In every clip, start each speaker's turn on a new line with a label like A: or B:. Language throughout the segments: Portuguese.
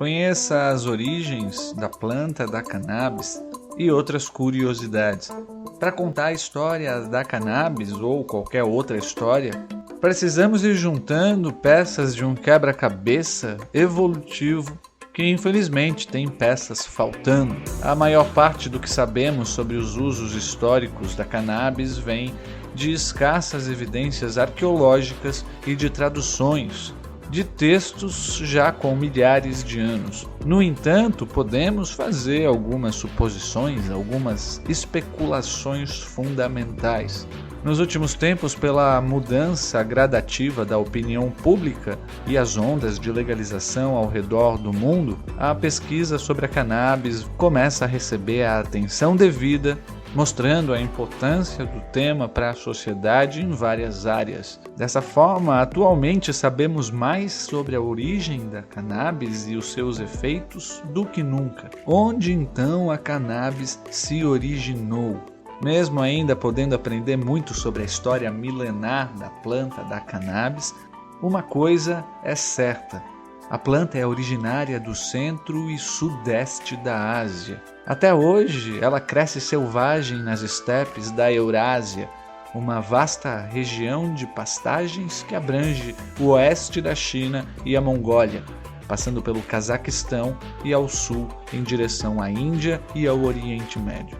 A: Conheça as origens da planta da cannabis e outras curiosidades. Para contar a história da cannabis ou qualquer outra história, precisamos ir juntando peças de um quebra-cabeça evolutivo que infelizmente tem peças faltando. A maior parte do que sabemos sobre os usos históricos da cannabis vem de escassas evidências arqueológicas e de traduções de textos já com milhares de anos. No entanto, podemos fazer algumas suposições, algumas especulações fundamentais. Nos últimos tempos, pela mudança gradativa da opinião pública e as ondas de legalização ao redor do mundo, a pesquisa sobre a cannabis começa a receber a atenção devida, mostrando a importância do tema para a sociedade em várias áreas. Dessa forma, atualmente sabemos mais sobre a origem da cannabis e os seus efeitos do que nunca. Onde então a cannabis se originou? Mesmo ainda podendo aprender muito sobre a história milenar da planta da cannabis, uma coisa é certa: a planta é originária do centro e sudeste da Ásia. Até hoje, ela cresce selvagem nas estepes da Eurásia, uma vasta região de pastagens que abrange o oeste da China e a Mongólia, passando pelo Cazaquistão e ao sul em direção à Índia e ao Oriente Médio.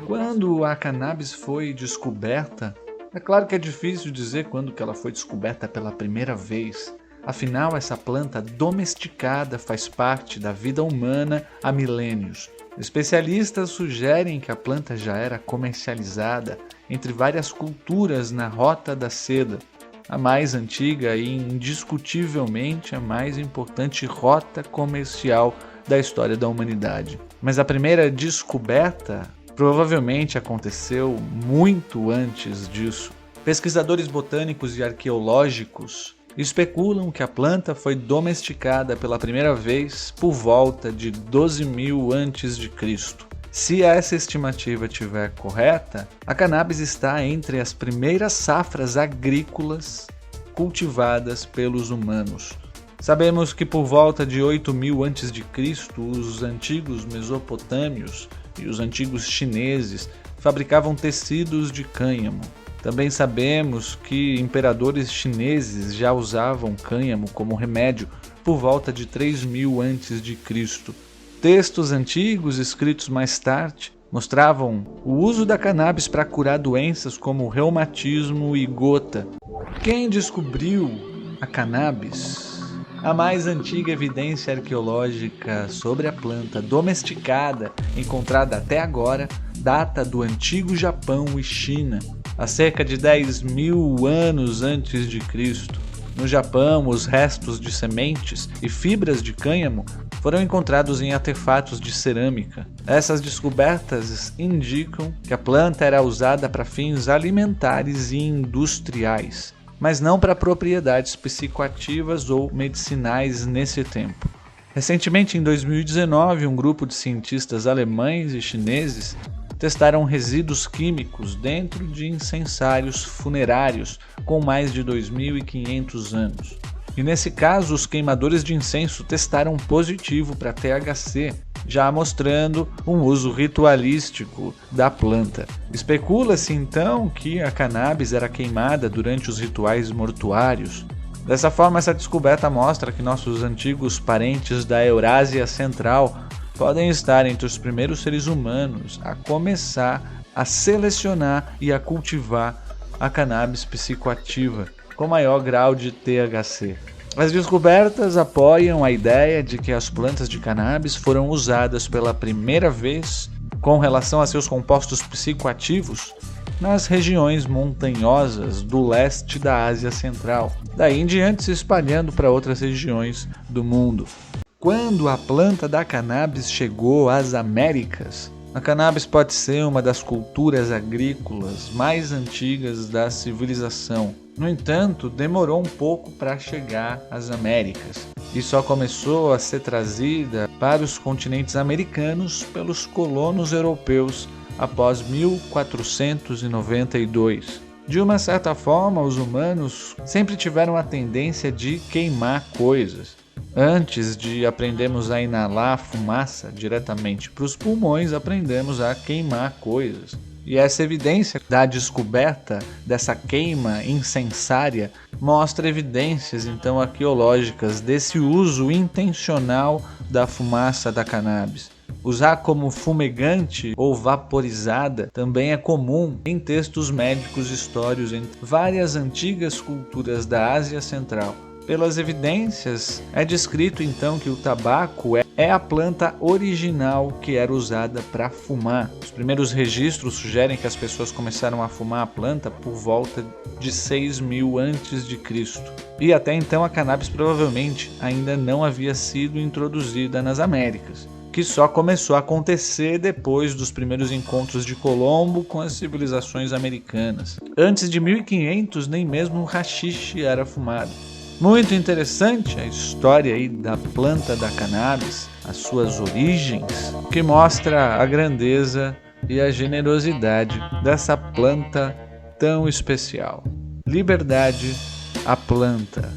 A: Quando a cannabis foi descoberta, é claro que é difícil dizer quando que ela foi descoberta pela primeira vez. Afinal, essa planta domesticada faz parte da vida humana há milênios. Especialistas sugerem que a planta já era comercializada entre várias culturas na Rota da Seda, a mais antiga e indiscutivelmente a mais importante rota comercial da história da humanidade. Mas a primeira descoberta provavelmente aconteceu muito antes disso. Pesquisadores botânicos e arqueológicos especulam que a planta foi domesticada pela primeira vez por volta de 12.000 a.C. Se essa estimativa estiver correta, a cannabis está entre as primeiras safras agrícolas cultivadas pelos humanos. Sabemos que por volta de 8.000 a.C., os antigos mesopotâmios e os antigos chineses fabricavam tecidos de cânhamo. Também sabemos que imperadores chineses já usavam cânhamo como remédio por volta de 3.000 a.C. Textos antigos escritos mais tarde mostravam o uso da cannabis para curar doenças como reumatismo e gota. Quem descobriu a cannabis? A mais antiga evidência arqueológica sobre a planta domesticada encontrada até agora data do antigo Japão e China, há cerca de 10.000 anos antes de Cristo. No Japão, os restos de sementes e fibras de cânhamo foram encontrados em artefatos de cerâmica. Essas descobertas indicam que a planta era usada para fins alimentares e industriais, mas não para propriedades psicoativas ou medicinais nesse tempo. Recentemente, em 2019, um grupo de cientistas alemães e chineses testaram resíduos químicos dentro de incensários funerários com mais de 2.500 anos. E nesse caso, os queimadores de incenso testaram positivo para THC, já mostrando um uso ritualístico da planta. Especula-se então que a cannabis era queimada durante os rituais mortuários. Dessa forma, essa descoberta mostra que nossos antigos parentes da Eurásia Central podem estar entre os primeiros seres humanos a começar a selecionar e a cultivar a cannabis psicoativa com maior grau de THC. As descobertas apoiam a ideia de que as plantas de cannabis foram usadas pela primeira vez com relação a seus compostos psicoativos nas regiões montanhosas do leste da Ásia Central, daí em diante se espalhando para outras regiões do mundo. Quando a planta da cannabis chegou às Américas, a cannabis pode ser uma das culturas agrícolas mais antigas da civilização. No entanto, demorou um pouco para chegar às Américas e só começou a ser trazida para os continentes americanos pelos colonos europeus após 1492. De uma certa forma, os humanos sempre tiveram a tendência de queimar coisas. Antes de aprendermos a inalar a fumaça diretamente para os pulmões, aprendemos a queimar coisas. E essa evidência da descoberta dessa queima incensária mostra evidências então arqueológicas desse uso intencional da fumaça da cannabis. Usar como fumegante ou vaporizada também é comum em textos médicos históricos em várias antigas culturas da Ásia Central. Pelas evidências, é descrito então que o tabaco é a planta original que era usada para fumar. Os primeiros registros sugerem que as pessoas começaram a fumar a planta por volta de 6.000 a.C. E até então a cannabis provavelmente ainda não havia sido introduzida nas Américas, que só começou a acontecer depois dos primeiros encontros de Colombo com as civilizações americanas. Antes de 1500, nem mesmo o haxixe era fumado. Muito interessante a história aí da planta da cannabis, as suas origens, que mostra a grandeza e a generosidade dessa planta tão especial. Liberdade, a planta.